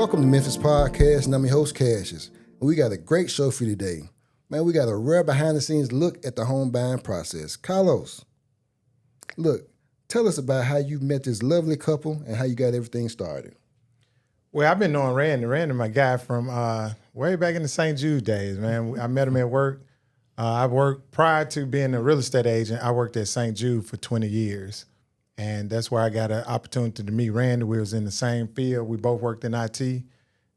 Welcome to Memphis Podcast, and I'm your host, Cassius. And we got a great show for you today. Man, we got a rare behind-the-scenes look at the home buying process. Carlos, look, tell us about how you met this lovely couple and how you got everything started. Well, I've been knowing Randy. Randy, my guy from way back in the St. Jude days, man. I met him at work. I worked, prior to being a real estate agent, I worked at St. Jude for 20 years. And that's where I got an opportunity to meet Randy. We was in the same field. We both worked in IT.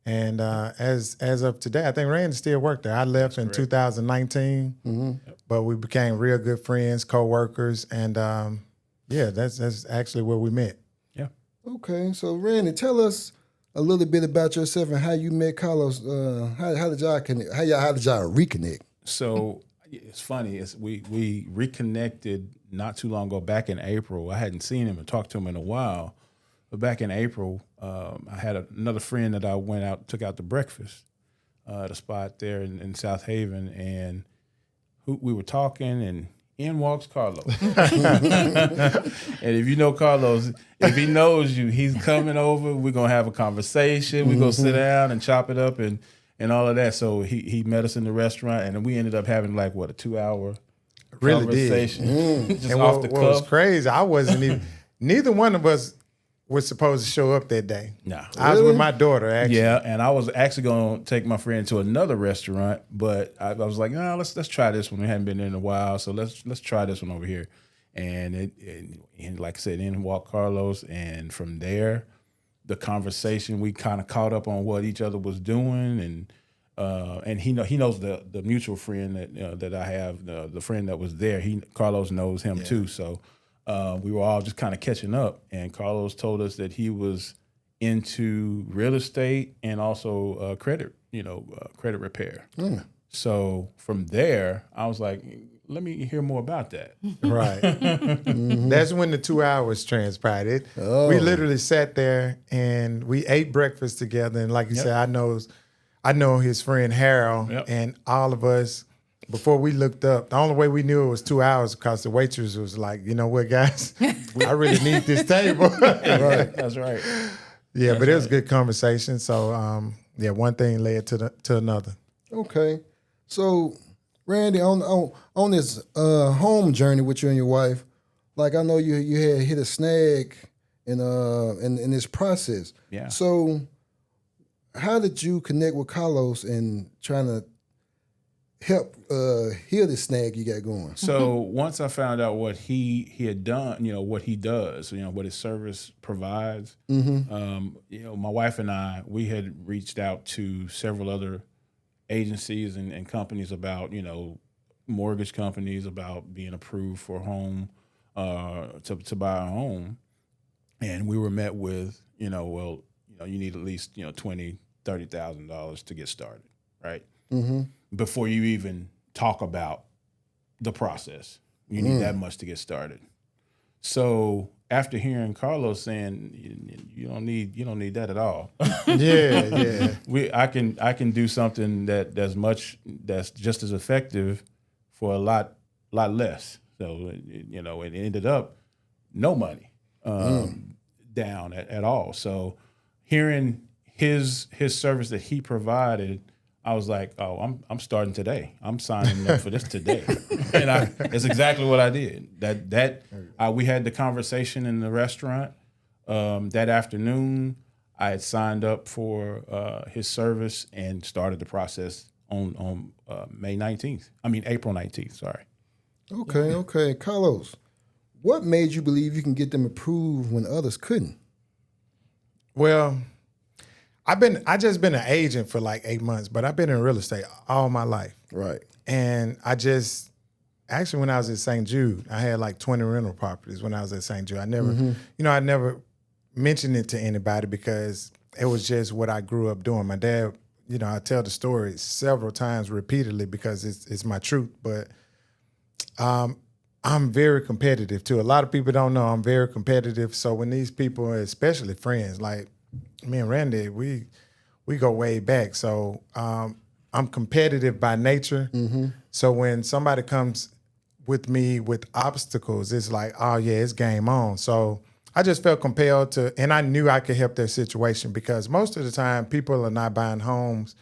And as of today, I think Randy still worked there. I left in 2019, but we became real good friends, co-workers. And yeah, that's actually where we met. Yeah. Okay, so Randy, tell us a little bit about yourself and how you met Carlos. How did y'all connect? How did y'all reconnect? So it's funny. We reconnected not too long ago, back in April. I hadn't seen him and talked to him in a while, but back in April, I had another friend that I took out to breakfast at a spot there in Southaven, and we were talking, and in walks Carlos. And if you know Carlos, if he knows you, he's coming over. We're gonna have a conversation. We're gonna sit down and chop it up and all of that. So he met us in the restaurant, and we ended up having like a 2-hour conversation. Just and off the what was cuff. crazy, I wasn't even, neither one of us was supposed to show up that day. Nah. I was with my daughter, actually. Yeah, and I was actually going to take my friend to another restaurant, but I was like, no, let's try this one. We hadn't been there in a while, so let's try this one over here. And and like I said, in walked Carlos, and from there, the conversation, we kind of caught up on what each other was doing, and he knows the mutual friend that I have, the friend that was there. Carlos knows him too, so we were all just kind of catching up. And Carlos told us that he was into real estate and also credit repair. So from there, I was like, let me hear more about that. Right. That's when the 2 hours transpired. We literally sat there and we ate breakfast together. And like you said, I know his friend Harold, and all of us, before we looked up, the only way we knew it was 2 hours because the waitress was like, you know what, guys, I really need this table. Right. That's right. Yeah, but it was a good conversation. So one thing led to another. Okay, so Randy, on this home journey with you and your wife, like I know you had hit a snag in this process. Yeah. So how did you connect with Carlos and trying to help heal this snag you got going? So once I found out what he had done, what he does, what his service provides, my wife and I, we had reached out to several other agencies and companies about, mortgage companies, about being approved for a home, to buy a home. And we were met with, you need at least, $20,000-$30,000 to get started, right? Before you even talk about the process. You need that much to get started. So after hearing Carlos saying you don't need that at all. Yeah. I can do something that's just as effective for a lot less. So it ended up no money down at all. So hearing his service that he provided, I was like, oh, I'm starting today. I'm signing up for this today. And that's exactly what I did. We had the conversation in the restaurant that afternoon. I had signed up for his service and started the process on April 19th, sorry. Okay. Carlos, what made you believe you can get them approved when others couldn't? Well, I just been an agent for like 8 months, but I've been in real estate all my life. Right. And actually when I was at St. Jude, I had like 20 rental properties when I was at St. Jude. I never mentioned it to anybody because it was just what I grew up doing. My dad, I tell the story several times repeatedly because it's my truth, but I'm very competitive too. A lot of people don't know I'm very competitive. So when these people, especially friends, like me and Randy, we go way back. So I'm competitive by nature. So when somebody comes with me with obstacles, it's like, oh yeah, it's game on. So I just felt compelled to, and I knew I could help their situation because most of the time people are not buying homes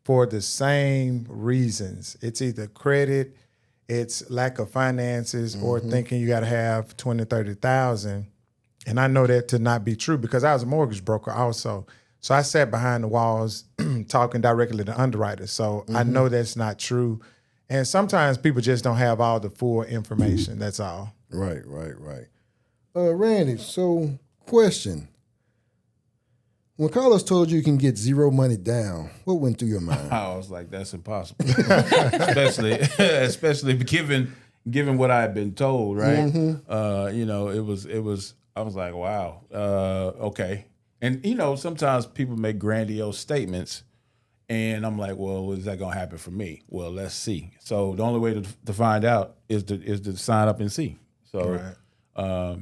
for the same reasons. It's either credit, it's lack of finances, or thinking you got to have 20, 30,000. And I know that to not be true because I was a mortgage broker also. So I sat behind the walls talking directly to underwriters. So I know that's not true. And sometimes people just don't have all the full information. That's all. Right. Randy, so question. When Carlos told you can get zero money down, what went through your mind? I was like, that's impossible. especially given what I had been told, right? It was I was like, wow, okay. And, sometimes people make grandiose statements, and I'm like, well, is that going to happen for me? Well, let's see. So the only way to find out is to sign up and see. So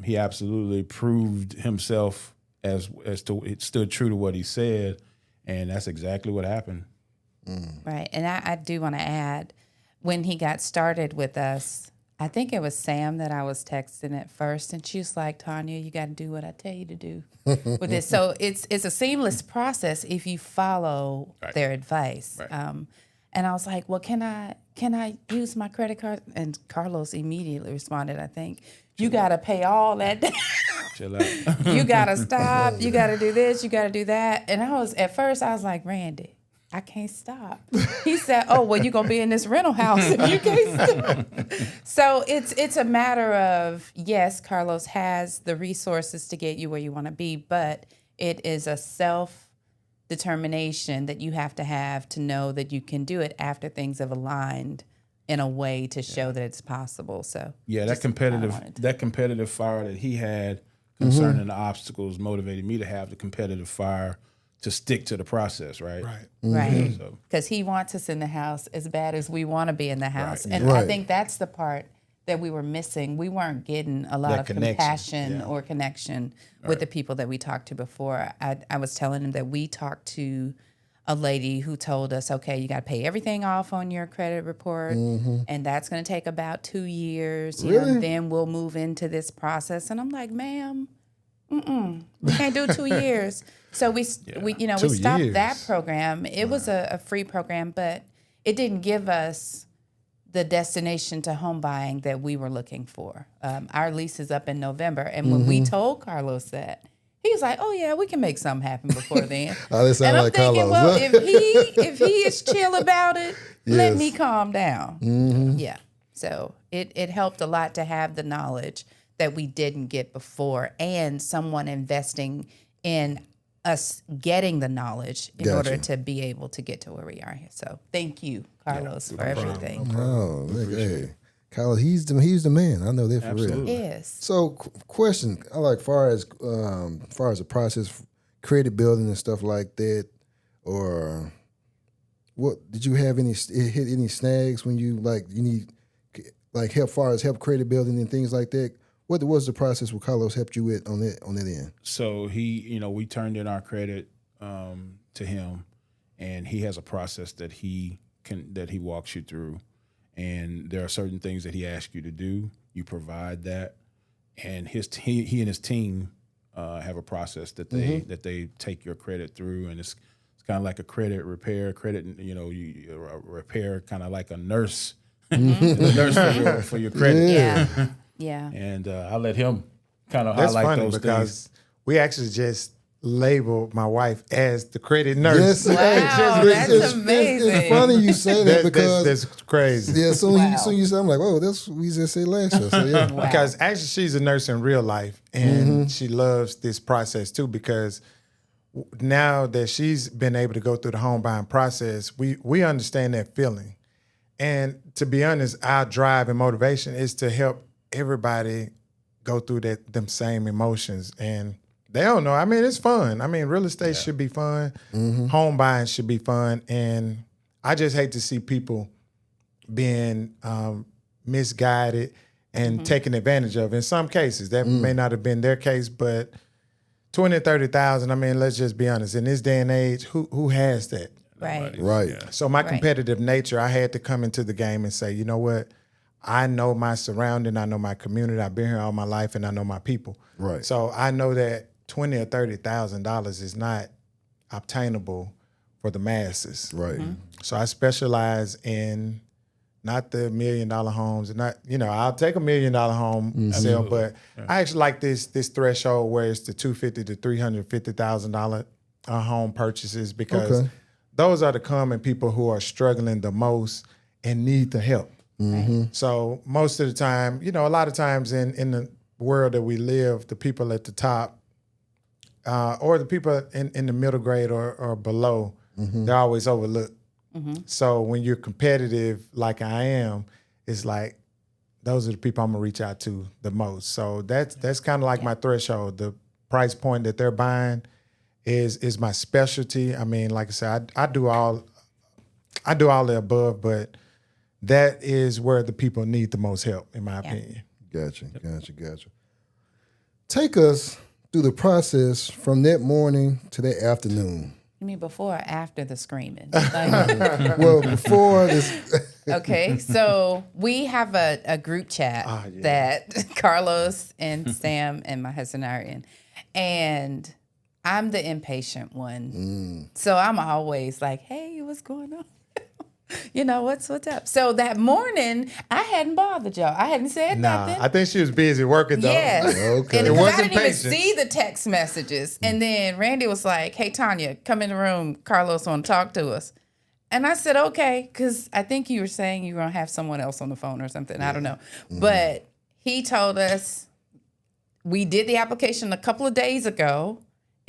he absolutely proved himself as to it stood true to what he said, and that's exactly what happened. Right. And I do want to add, when he got started with us, I think it was Sam that I was texting at first, and she was like, Tanya, you got to do what I tell you to do with this. So it's a seamless process if you follow their advice. Right. And I was like, well, can I use my credit card? And Carlos immediately responded, I think, you got to pay all that down. Chill out. You got to stop. You got to do this. You got to do that. And at first I was like, Randy, I can't stop. He said, oh, well, you're going to be in this rental house if you can't stop. So it's a matter of, yes, Carlos has the resources to get you where you want to be, but it is a self-determination that you have to know that you can do it after things have aligned in a way to show that it's possible. So that competitive fire that he had concerning the obstacles motivated me to have the competitive fire to stick to the process, right? Right. So, because he wants us in the house as bad as we want to be in the house. Right. And I think that's the part that we were missing. We weren't getting a lot of compassion or connection with the people that we talked to before. I was telling him that we talked to a lady who told us, okay, you got to pay everything off on your credit report, and that's going to take about 2 years. Really? Then we'll move into this process. And I'm like, ma'am, we can't do 2 years. So we stopped that program. It was a free program, but it didn't give us the destination to home buying that we were looking for. Our lease is up in November, and when we told Carlos that, he was like, "Oh yeah, we can make something happen before then." That sound and I'm like thinking, Carlos. well, if he is chill about it, let me calm down. Yeah. So it helped a lot to have the knowledge that we didn't get before, and someone investing in us getting the knowledge in order to be able to get to where we are here. So thank you, Carlos, for everything. Oh, hey, Carlos, he's the man. I know that for real. Yes. So, question, like far as the process, credit building and stuff like that, or what did you have hit any snags when you need help, far as help credit building and things like that? What was the process where Carlos helped you with on that end? So we turned in our credit to him, and he has a process that he walks you through, and there are certain things that he asks you to do. You provide that, and he and his team have a process that they take your credit through, and it's kind of like a credit repair, repair, kind of like a nurse, a nurse for your credit. Yeah. Yeah. And I let him kind of That's highlight funny those because things. we actually just labeled my wife as the credit nurse. Yes, Wow, that's amazing. It's funny you say that because that's crazy. Yeah, so you say, I'm like, oh, that's what we just said last year. So yeah. Wow. Because actually she's a nurse in real life, and she loves this process too, because now that she's been able to go through the home buying process, we understand that feeling. And to be honest, our drive and motivation is to help everybody go through them same emotions. And they don't know. I mean, it's fun. I mean, real estate should be fun. Home buying should be fun. And I just hate to see people being misguided and taken advantage of. In some cases, that may not have been their case, but 20, 30,000, I mean, let's just be honest. In this day and age, who has that? Right. Right. Yeah. So my competitive nature, I had to come into the game and say, you know what? I know my surrounding, I know my community. I've been here all my life, and I know my people. Right. So I know that $20,000 or $30,000 is not obtainable for the masses. Right. So I specialize in not the $1 million homes, and not, I'll take $1 million home sale, but I actually like this threshold where it's the $250,000 to $350,000 home purchases, because those are the common people who are struggling the most and need the help. So most of the time, a lot of times in the world that we live, the people at the top or the people in the middle grade or below, they're always overlooked. So when you're competitive like I am, it's like those are the people I'm gonna reach out to the most. So that's kind of like my threshold. The price point that they're buying is my specialty. I mean, like I said, I do all the above, but that is where the people need the most help, in my opinion. Gotcha. Take us through the process from that morning to that afternoon. You mean before or after the screaming? Well, before this. Okay, so we have a group chat that Carlos and Sam and my husband are in. And I'm the impatient one. So I'm always like, hey, what's going on? What's up? So that morning, I hadn't bothered y'all. I hadn't said nothing. I think she was busy working though. Yes. Okay. And It because I wasn't didn't even patience. see the text messages. And then Randy was like, hey, Tanya, come in the room. Carlos want to talk to us. And I said, okay, because I think you were saying you were going to have someone else on the phone or something. I don't know. But he told us we did the application a couple of days ago.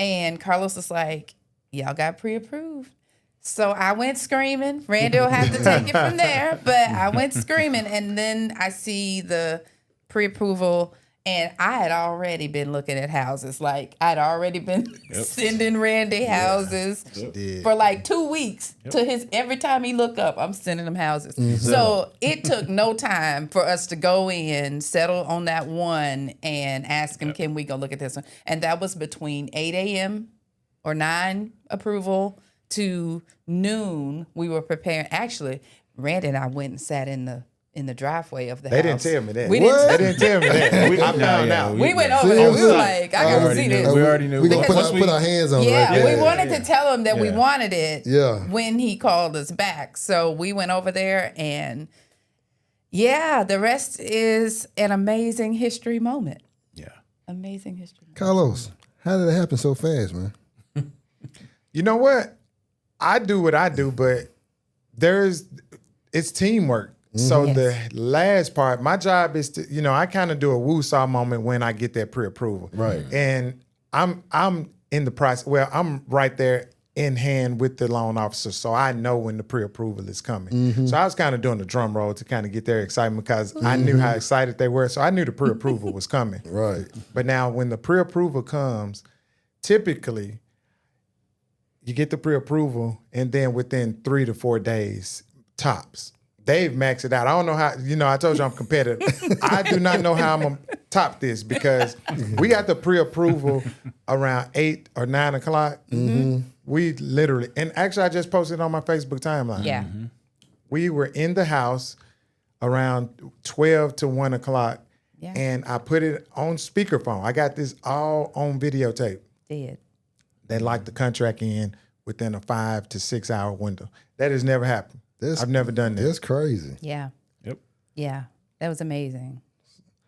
And Carlos was like, y'all got pre-approved. So I went screaming. Randy will have to take it from there. But I went screaming. And then I see the pre-approval. And I had already been looking at houses. Like, I'd already been sending Randy houses for like 2 weeks. To every time he look up, I'm sending him houses. So it took no time for us to go in, settle on that one, and ask him, can we go look at this one? And that was between 8 a.m. or 9 approval to noon. We were preparing. Actually, Randy and I went and sat in the driveway of the house. They didn't tell me that. We What? They didn't tell me that. I found out. We went over there. We were like, I gotta see this. We already knew. We can Once put our hands on it. Yeah, Right there. we wanted to tell him that we wanted it Yeah. when he called us back. So we went over there, and the rest is an amazing history moment. Yeah. Amazing history moment. Carlos, how did it happen so fast, man? You know what? I do what I do, but it's teamwork. So the last part, my job is to, I kind of do a woo-saw moment when I get that pre-approval. Right. And I'm in the process. Well, I'm right there in hand with the loan officer, so I know when the pre-approval is coming. So I was kind of doing the drum roll to kind of get their excitement, because I knew how excited they were. So I knew the pre-approval was coming. Right. But now when the pre-approval comes, typically you get the pre-approval, and then within 3 to 4 days, tops. They've maxed it out. I don't know how, I told you I'm competitive. I do not know how I'm going to top this, because we got the pre-approval around 8 or 9 o'clock. We literally, and actually I just posted on my Facebook timeline. Yeah. We were in the house around 12 to 1 o'clock, and I put it on speakerphone. I got this all on videotape. Did. They locked the contract in within a 5 to 6 hour window. That has never happened. I've never done that. That's crazy. Yeah. Yep. Yeah. That was amazing.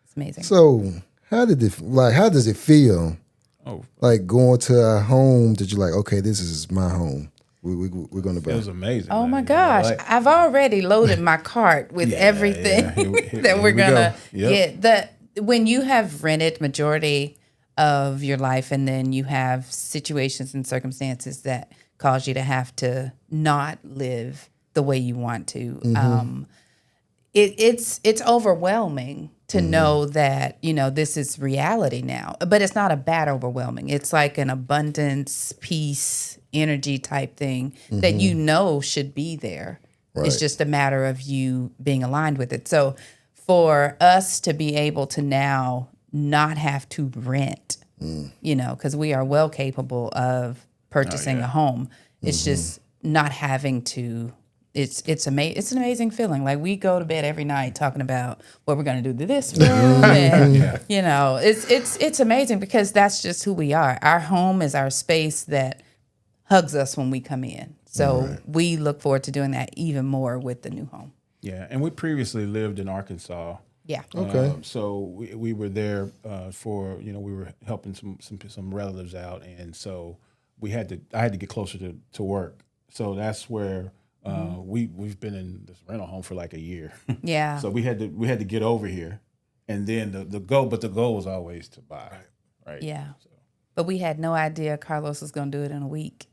It's amazing. So how does it feel? Oh, Like going to a home that you're like, okay, this is my home. We're going to buy. it was amazing. Oh man. my gosh. Like, I've already loaded my cart with everything that we're going to get. When you have rented majority of your life, and then you have situations and circumstances that cause you to have to not live the way you want to, it's overwhelming to know that, this is reality now. But it's not a bad overwhelming. It's like an abundance, peace, energy type thing that should be there. Right. It's just a matter of you being aligned with it. So for us to be able to now not have to rent, because we are well capable of purchasing a home. It's just not having to it's an amazing feeling. Like we go to bed every night talking about what we're going to do to this room, and you know, it's amazing because that's just who we are. Our home is our space that hugs us when we come in. So we look forward to doing that even more with the new home. Yeah, and we previously lived in Arkansas. Yeah. Okay. So we were there for, you know, we were helping some relatives out, and so I had to get closer to work. So that's where we've been in this rental home for like a year. Yeah. So we had to get over here, and then the goal was always to buy. Right. Yeah. So. But we had no idea Carlos was going to do it in a week.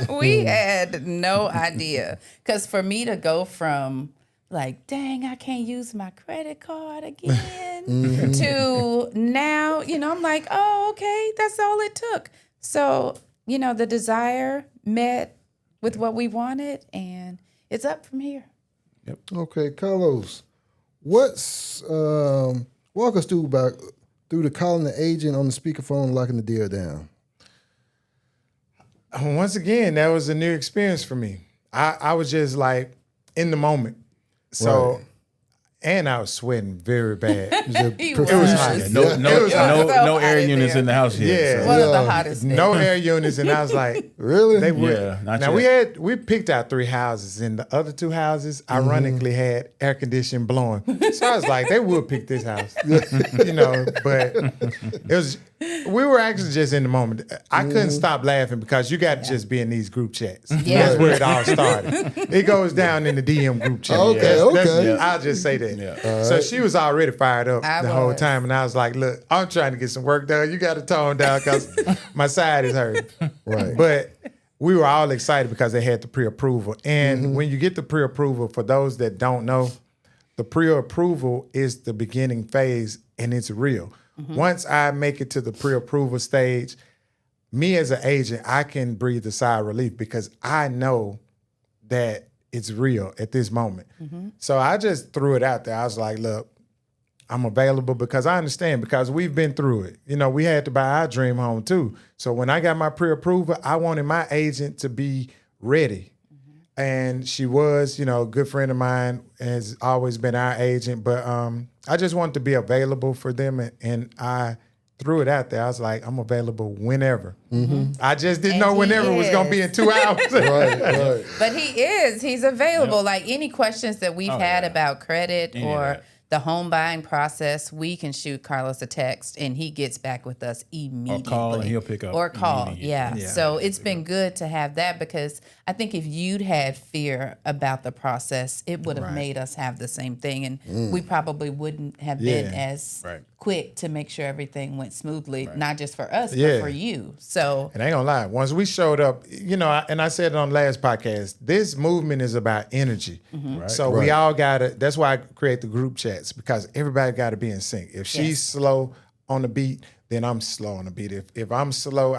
We had no idea. Because for me to go from like, dang, I can't use my credit card again, to now, you know, I'm like, oh, okay, that's all it took. So, you know, the desire met with what we wanted, and it's up from here. Yep. Okay, Carlos, what's walk us through the calling the agent on the speakerphone and locking the deal down? Once again, that was a new experience for me. I was just like in the moment. So, and I was sweating very bad. It was hot. No air units in the house yet. Yeah. So. One of the hottest days. No air units, and I was like, Really? they would. Yeah, not Now yet. we picked out 3 houses, and the other 2 houses, ironically, had air conditioning blowing. So I was like, they would pick this house, you know. But we were actually just in the moment. I couldn't stop laughing because you got to just be in these group chats. Yeah. That's where it all started. It goes down in the DM group chat. Okay, okay. I'll just say that. Yeah. So she was already fired up I the whole was. time, and I was like, look, I'm trying to get some work done. You got to tone down because my side is hurt. Right. But we were all excited because they had the pre-approval. And when you get the pre-approval, for those that don't know, the pre-approval is the beginning phase, and it's real. Once I make it to the pre-approval stage, me as an agent, I can breathe a sigh of relief because I know that it's real at this moment. So I just threw it out there. I was like, look, I'm available because I understand, because we've been through it. You know, we had to buy our dream home too. So when I got my pre-approval, I wanted my agent to be ready. And she was, you know, a good friend of mine, has always been our agent. But I just wanted to be available for them. And I threw it out there. I was like, I'm available whenever. I just didn't know whenever it was going to be in 2 hours. Right. But he's available. Like any questions that we've had about credit or the home buying process, we can shoot Carlos a text and he gets back with us immediately. Or call and he'll pick up. Or call, immediately. yeah. So it's been good to have that, because I think if you'd had fear about the process, it would have made us have the same thing. And we probably wouldn't have been as quick to make sure everything went smoothly, not just for us, but for you. So, and I ain't gonna lie, once we showed up, you know, and I said it on the last podcast, this movement is about energy. So we all gotta, that's why I create the group chats, because everybody gotta be in sync. If she's slow on the beat, then I'm slow on the beat. If I'm slow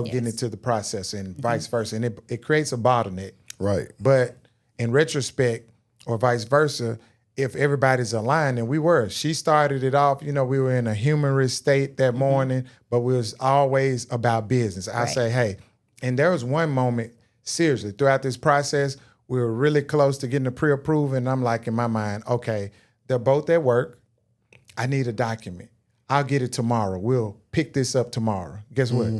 getting into the process, and vice versa. And it creates a bottleneck. Right. But in retrospect, or vice versa, if everybody's aligned, and we were. She started it off, you know, we were in a humorous state that morning, but we was always about business. I say, hey, and there was one moment, seriously, throughout this process, we were really close to getting the pre-approval, and I'm like, in my mind, okay, they're both at work. I need a document. I'll get it tomorrow. We'll pick this up tomorrow. Guess what?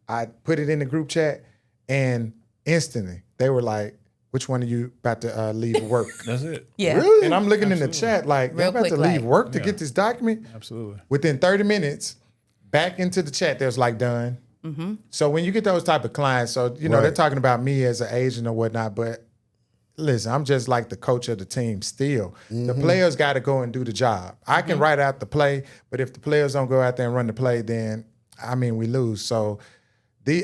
I put it in the group chat, and instantly they were like, which one of you about to leave work? That's it. yeah. Really? And I'm looking in the chat like, Real you're about to quick, leave like- work to get this document? Absolutely. Within 30 minutes, back into the chat, there's like, done. So when you get those type of clients, so, you know, they're talking about me as an agent or whatnot, but listen, I'm just like the coach of the team still. The players got to go and do the job. I can write out the play, but if the players don't go out there and run the play, then, I mean, we lose. So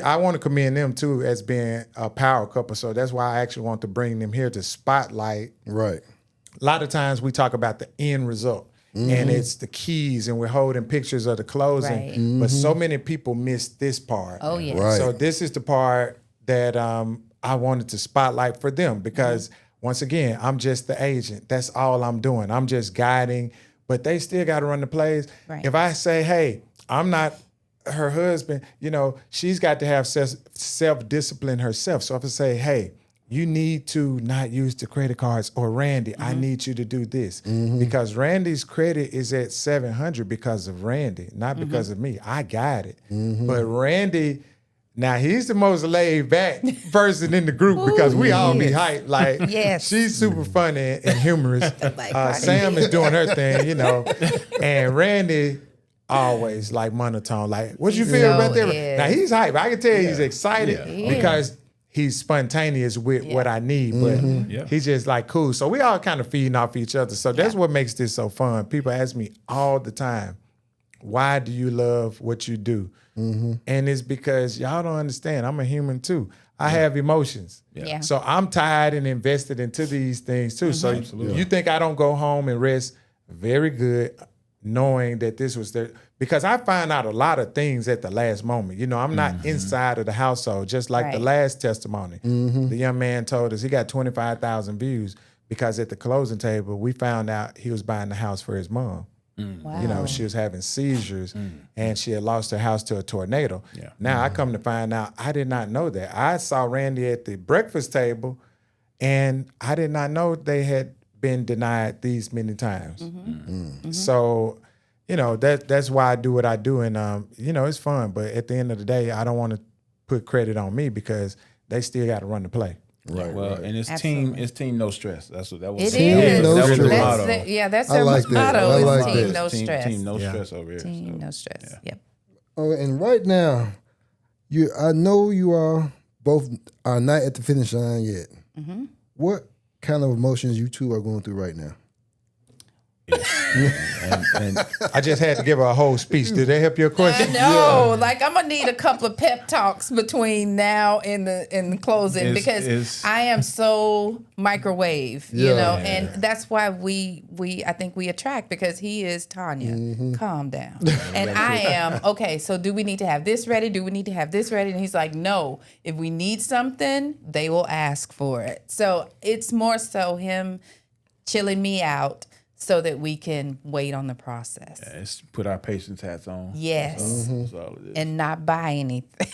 I want to commend them, too, as being a power couple. So that's why I actually want to bring them here to spotlight. Right. A lot of times we talk about the end result. And it's the keys, and we're holding pictures of the closing. Right. But so many people miss this part. Oh, yeah. Right. So this is the part that I wanted to spotlight for them, because once again, I'm just the agent. That's all I'm doing. I'm just guiding, but they still got to run the plays. Right. If I say, hey, I'm not her husband, you know, she's got to have self-discipline herself. So if I say, hey, you need to not use the credit cards, or Randy, I need you to do this. Because Randy's credit is at 700 because of Randy, not because of me. I got it. But Randy, now he's the most laid back person in the group because we all be hyped. Like, she's super funny and humorous. Sam is doing her thing, you know, and Randy always like monotone. Like, what you feel about that? Now he's hyped. I can tell he's excited because he's spontaneous with what I need, but he's just like cool. So we all kind of feeding off each other. So that's what makes this so fun. People ask me all the time, why do you love what you do? And it's because y'all don't understand. I'm a human too. I have emotions. So I'm tired and invested into these things too. So you think I don't go home and rest very good knowing that this was there? Because I find out a lot of things at the last moment. You know, I'm not inside of the household, just like the last testimony. The young man told us he got 25,000 views because at the closing table, we found out he was buying the house for his mom. Wow. You know, she was having seizures and she had lost her house to a tornado. Now I come to find out, I did not know that. I saw Randy at the breakfast table and I did not know they had been denied these many times. So, you know, that's why I do what I do. And, you know, it's fun. But at the end of the day, I don't want to put credit on me because they still got to run the play. Right. Well, and it's team no stress. That was It Team is. no that was the stress. motto. That's I their like that. motto. I is like team that. no stress. Team no stress over here. Team no stress. Yep. Oh, and right now, I know you are both are not at the finish line yet. What kind of emotions you two are going through right now? And I just had to give her a whole speech. Did that help your question? No, like I'm gonna need a couple of pep talks between now and the closing because I am so microwave, you know, and that's why I think we attract because he is Tanya. Calm down, and I am okay. So do we need to have this ready? Do we need to have this ready? And he's like, no. If we need something, they will ask for it. So it's more so him chilling me out, so that we can wait on the process. It's put our patience hats on. Yes. That's all it is. And not buy anything.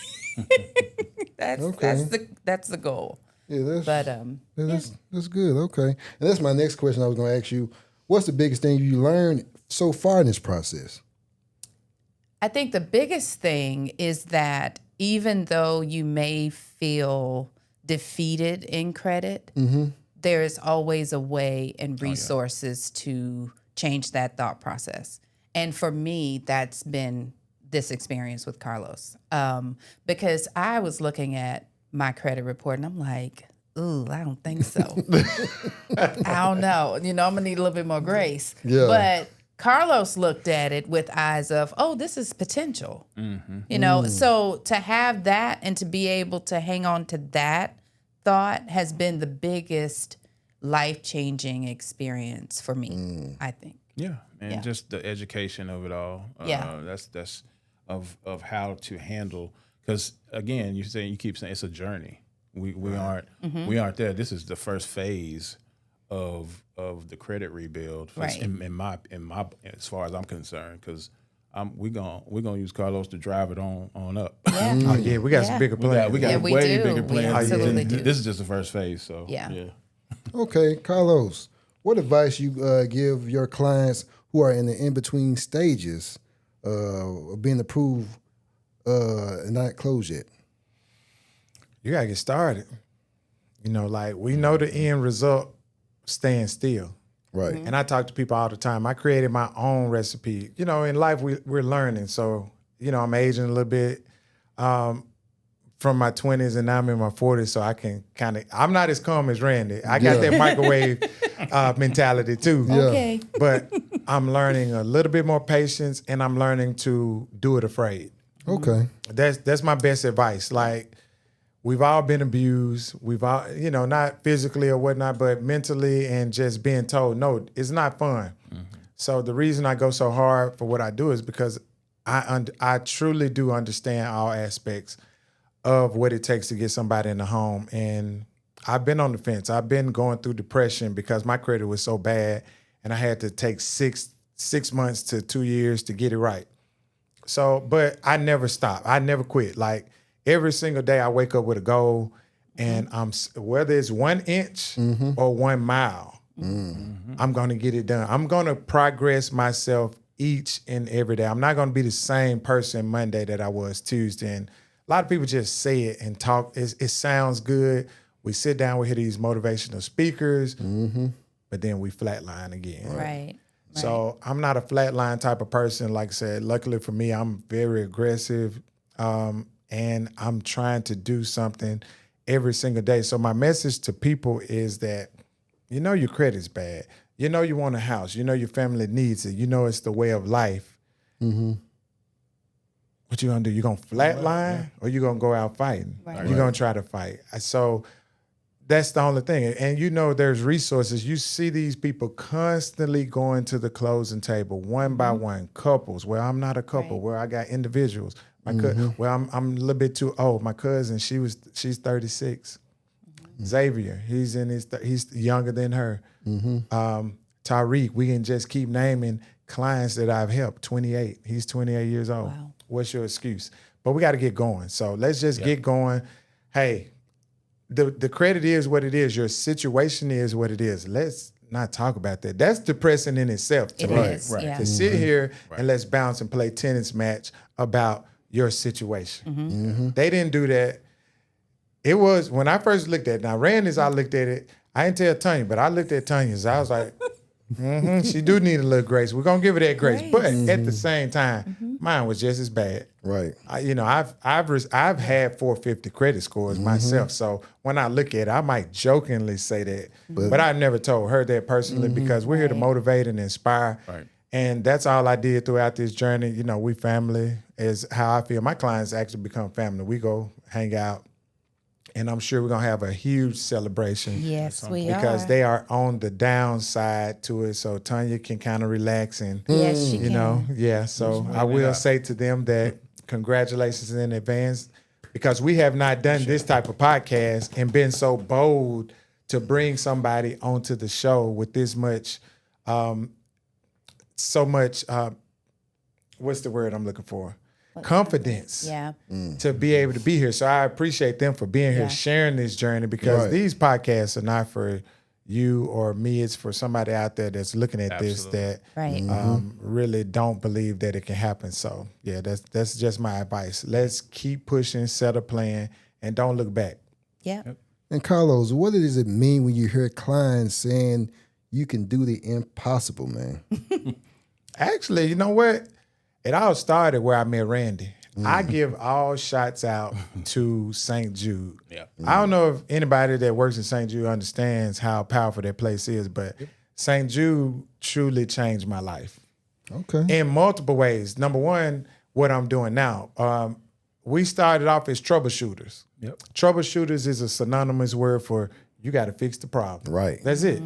That's the goal. Yeah, that's good. Okay. And that's my next question I was going to ask you. What's the biggest thing you learned so far in this process? I think the biggest thing is that even though you may feel defeated in credit, there is always a way and resources to change that thought process. And for me, that's been this experience with Carlos. Because I was looking at my credit report and I'm like, ooh, I don't think so. I don't know. You know, I'm going to need a little bit more grace. Yeah. But Carlos looked at it with eyes of, oh, this is potential. You know, so to have that and to be able to hang on to that thought has been the biggest life-changing experience for me, I think. Yeah, and just the education of it all. That's of how to handle, because again, you keep saying it's a journey. We aren't there. This is the first phase of the credit rebuild. Right. In my as far as I'm concerned, because we're gonna use Carlos to drive it on up. Yeah. We got some bigger plans. We got way bigger plans. We absolutely do. This is just the first phase. So yeah. Okay, Carlos, what advice you give your clients who are in the in-between stages of being approved and not closed yet? You gotta get started. You know, like we know the end result, staying still. Right. And I talk to people all the time. I created my own recipe. You know, in life we're learning. So, you know, I'm aging a little bit from my 20s and now I'm in my 40s. So I can I'm not as calm as Randy. I got that microwave mentality too. Okay. But I'm learning a little bit more patience and I'm learning to do it afraid. Okay. That's my best advice. Like, we've all been abused. We've all, you know, not physically or whatnot, but mentally and just being told, no, it's not fun. So the reason I go so hard for what I do is because I truly do understand all aspects of what it takes to get somebody in the home. And I've been on the fence. I've been going through depression because my credit was so bad and I had to take six months to 2 years to get it right. So, but I never stopped. I never quit. Like, every single day I wake up with a goal and whether it's 1 inch or 1 mile, I'm going to get it done. I'm going to progress myself each and every day. I'm not going to be the same person Monday that I was Tuesday. And a lot of people just say it and talk. It sounds good. We sit down, we hear these motivational speakers, but then we flatline again. Right. So I'm not a flatline type of person. Like I said, luckily for me, I'm very aggressive, and I'm trying to do something every single day. So my message to people is that, you know, your credit's bad. You know, you want a house. You know, your family needs it. You know, it's the way of life. What you gonna do? You gonna flatline, or you gonna go out fighting? Right. You're gonna try to fight. So that's the only thing. And you know, there's resources. You see these people constantly going to the closing table, one by one, couples. Well, I'm not a couple. Right. Where I got individuals. Well, I'm a little bit too old. My cousin, she's 36. Xavier, he's younger than her. Tariq, we can just keep naming clients that I've helped. 28. He's 28 years old. Wow. What's your excuse? But we got to get going. So let's just get going. Hey, the credit is what it is. Your situation is what it is. Let's not talk about that. That's depressing in itself to It me. is, yeah. To sit here and let's bounce and play tennis match about your situation. They didn't do that. It was, when I first looked at it, now Randy's, I looked at it, I didn't tell Tonya, but I looked at Tonya's, I was like, she do need a little grace. We're going to give her that grace. But at the same time, mine was just as bad. Right. I've had 450 credit scores myself. So when I look at it, I might jokingly say that, but I've never told her that personally because we're here to motivate and inspire. Right. And that's all I did throughout this journey. You know, we family is how I feel. My clients actually become family. We go hang out. And I'm sure we're going to have a huge celebration. Yes, we because are. they are on the downside to it. So Tonya can kind of relax and, Yes, she you can. know, yeah. So I will say to them that congratulations in advance because we have not done this type of podcast and been so bold to bring somebody onto the show with this much, what's the word I'm looking for? Confidence. Yeah. To be able to be here. So I appreciate them for being here, sharing this journey because these podcasts are not for you or me. It's for somebody out there that's looking at this that really don't believe that it can happen. So yeah, that's just my advice. Let's keep pushing, set a plan, and don't look back. Yeah. And Carlos, what does it mean when you hear clients saying you can do the impossible, man? Actually, you know what? It all started where I met Randy. I give all shots out to St. Jude. Yeah. I don't know if anybody that works in St. Jude understands how powerful that place is, but St. Jude truly changed my life. Okay. In multiple ways. Number one, what I'm doing now. We started off as troubleshooters. Yep. Troubleshooters is a synonymous word for you got to fix the problem. Right. That's it.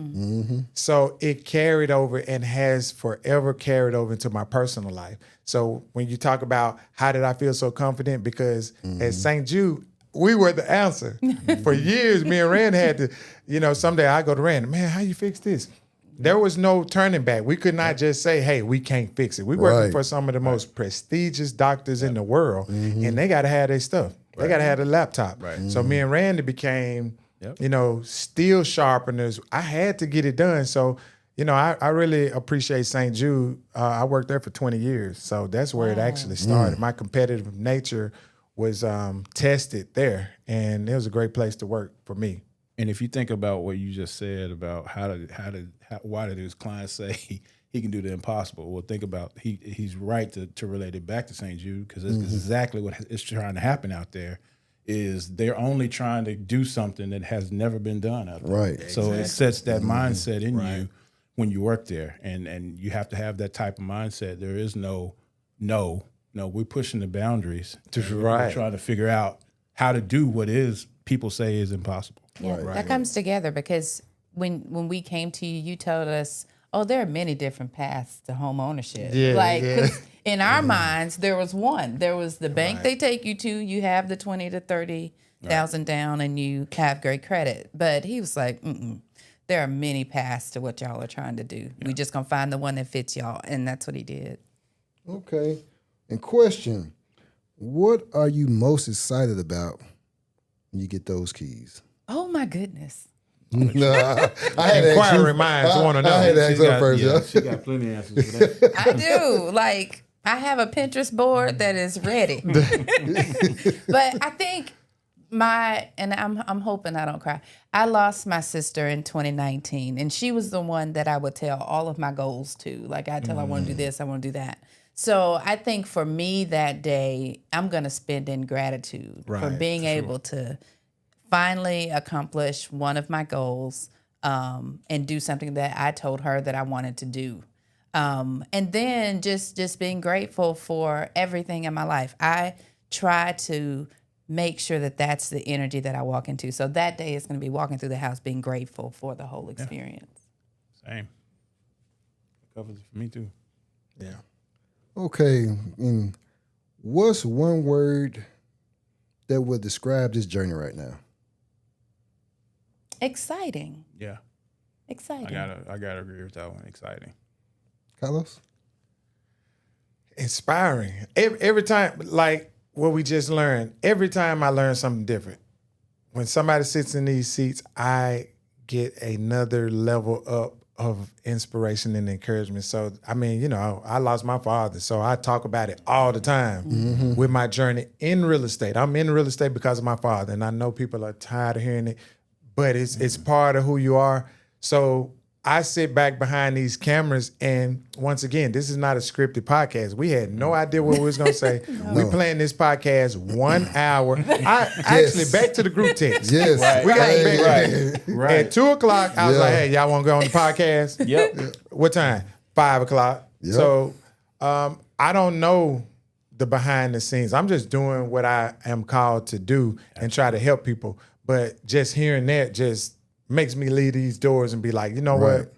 So it carried over and has forever carried over into my personal life. So when you talk about how did I feel so confident, because at St. Jude, we were the answer. For years, me and Rand had to, someday I go to Rand, man, how you fix this? There was no turning back. We could not just say, hey, we can't fix it. We working for some of the most prestigious doctors in the world, and they got to have their stuff. They got to have their laptop. Right. So me and Randy became, steel sharpeners. I had to get it done. So, I really appreciate St. Jude. I worked there for 20 years. So that's where it actually started. My competitive nature was tested there, and it was a great place to work for me. And if you think about what you just said about why did his clients say he can do the impossible? Well, think about he's right to relate it back to St. Jude because it's exactly what is trying to happen out there. Is they're only trying to do something that has never been done out there. Right. So it sets that mindset in you when you work there, and you have to have that type of mindset. There is no, we're pushing the boundaries. We're trying to figure out how to do what is people say is impossible. Yeah, that comes together because when we came to you, you told us, oh, there are many different paths to home ownership. Yeah, 'cause in our minds, there was one. There was the bank they take you to. You have the 20 to 30,000 down, and you have great credit. But he was like, there are many paths to what y'all are trying to do. We just gonna find the one that fits y'all, and that's what he did. Okay. And question, what are you most excited about when you get those keys? Oh my goodness. Nah, I had Inquiring minds want to know. I had to ask her first. Yeah, she got plenty of answers for that. I do. Like, I have a Pinterest board that is ready. But I think and I'm hoping I don't cry. I lost my sister in 2019, and she was the one that I would tell all of my goals to. Like, I tell her I want to do this, I want to do that. So I think for me that day, I'm going to spend in gratitude for being able to finally accomplish one of my goals and do something that I told her that I wanted to do. And then just being grateful for everything in my life. I try to make sure that that's the energy that I walk into. So that day is going to be walking through the house being grateful for the whole experience. Same. Covers it for me too. Yeah. Okay. And what's one word that would describe this journey right now? Exciting. Yeah. Exciting. I gotta agree with that one. Exciting. Carlos? Inspiring. Every time, like what we just learned, every time I learn something different. When somebody sits in these seats, I get another level up of inspiration and encouragement. So, I mean, I lost my father, so I talk about it all the time with my journey in real estate. I'm in real estate because of my father, and I know people are tired of hearing it, but it's part of who you are. So I sit back behind these cameras, and once again, this is not a scripted podcast. We had no idea what we was gonna say. We planned this podcast 1 hour. Actually, back to the group text. Yes. We got back. Right. At 2:00, I was like, "Hey, y'all want to go on the podcast?" Yep. What time? 5:00. Yep. So I don't know the behind the scenes. I'm just doing what I am called to do and try to help people. But just hearing that just makes me leave these doors and be like, you know what?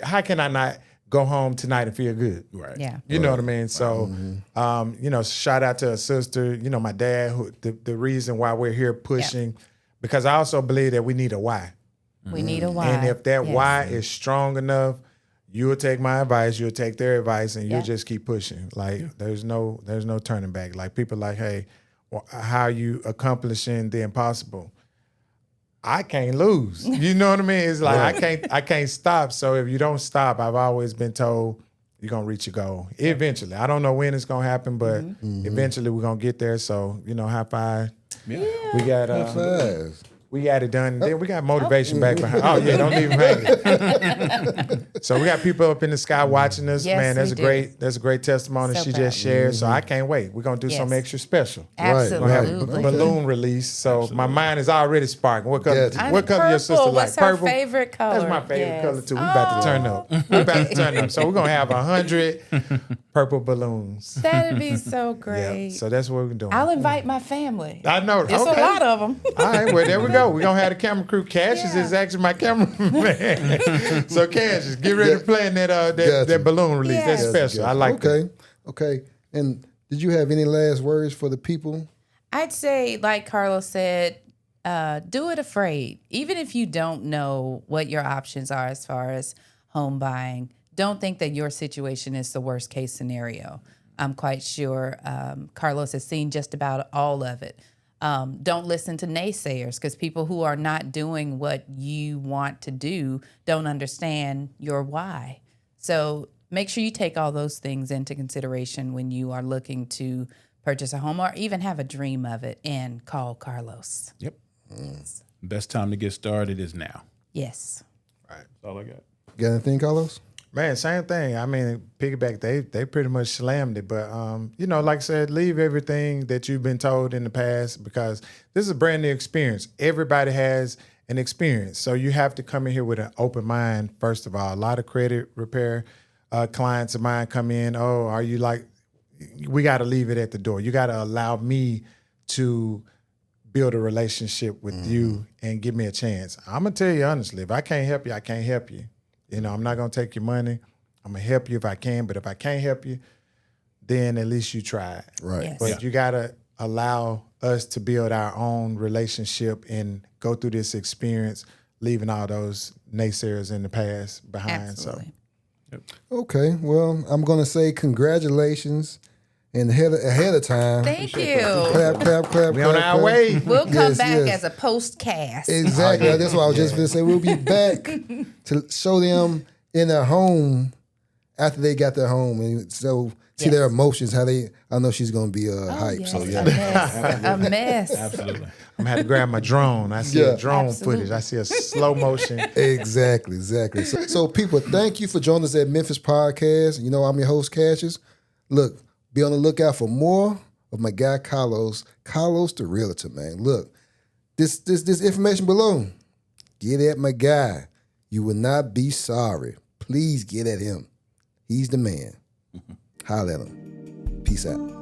How can I not go home tonight and feel good? Right. Yeah. You know what I mean? So, shout out to a sister, my dad, who the reason why we're here pushing, because I also believe that we need a why. We need a why. And if that why is strong enough, you'll take my advice, you'll take their advice, and you'll just keep pushing. Like there's no turning back. Like people like, hey, how are you accomplishing the impossible? I can't lose. You know what I mean? It's like I can't stop. So if you don't stop, I've always been told you're gonna reach your goal. Eventually. I don't know when it's gonna happen, but eventually we're gonna get there. So, high five. Yeah. We got High fives. we got it done. Then we got motivation back behind. Oh yeah, don't leave them hanging. So we got people up in the sky watching us. Yes, Man, that's a great testimony So she proud. just shared. So I can't wait. We're gonna do something extra special. Absolutely. Balloon release. So my mind is already sparking. What color? Gotcha. What color your sister Purple. like? What's her Purple. favorite color? That's my favorite Yes. color too. We about to turn up. We about to turn up. So we're gonna have 100 purple balloons. That'd be so Yeah. great. So that's what we're doing. I'll invite my family. I know. It's a lot of them. All right, well, there we go. We're going to have the camera crew. Cassius is actually my cameraman. So, Cassius, get ready to play in that balloon release. Yeah. That's special. I like that. Okay. And did you have any last words for the people? I'd say, like Carlos said, do it afraid. Even if you don't know what your options are as far as home buying, don't think that your situation is the worst case scenario. I'm quite sure Carlos has seen just about all of it. Don't listen to naysayers, because people who are not doing what you want to do don't understand your why. So make sure you take all those things into consideration when you are looking to purchase a home or even have a dream of it, and call Carlos. Yep. Best time to get started is now. Yes. Right. That's all I got. Got anything, Carlos? Man, same thing. I mean, piggyback, they pretty much slammed it. But, like I said, leave everything that you've been told in the past, because this is a brand new experience. Everybody has an experience. So you have to come in here with an open mind, first of all. A lot of credit repair clients of mine come in, are you like, we got to leave it at the door. You got to allow me to build a relationship with you and give me a chance. I'm going to tell you honestly, if I can't help you, I can't help you. I'm not going to take your money. I'm going to help you if I can. But if I can't help you, then at least you tried. Right. Yes. But you got to allow us to build our own relationship and go through this experience, leaving all those naysayers in the past behind. Absolutely. Okay. Well, I'm going to say congratulations. and ahead of time. Thank you. Clap. We on our way. We'll come back as a postcast. Exactly. Oh, yeah. That's what I was just going to say. We'll be back to show them in their home after they got their home, and so see their emotions. I know she's going to be hype. Yes, So yeah, a mess. Absolutely. I'm going to have to grab my drone. I see a drone footage. I see a slow motion. Exactly. So people, thank you for joining us at Memphis Podcast. You know, I'm your host, Cassius. Look, be on the lookout for more of my guy, Carlos the Realtor, man. Look, this information below, get at my guy. You will not be sorry. Please get at him. He's the man. Holler at him. Peace out.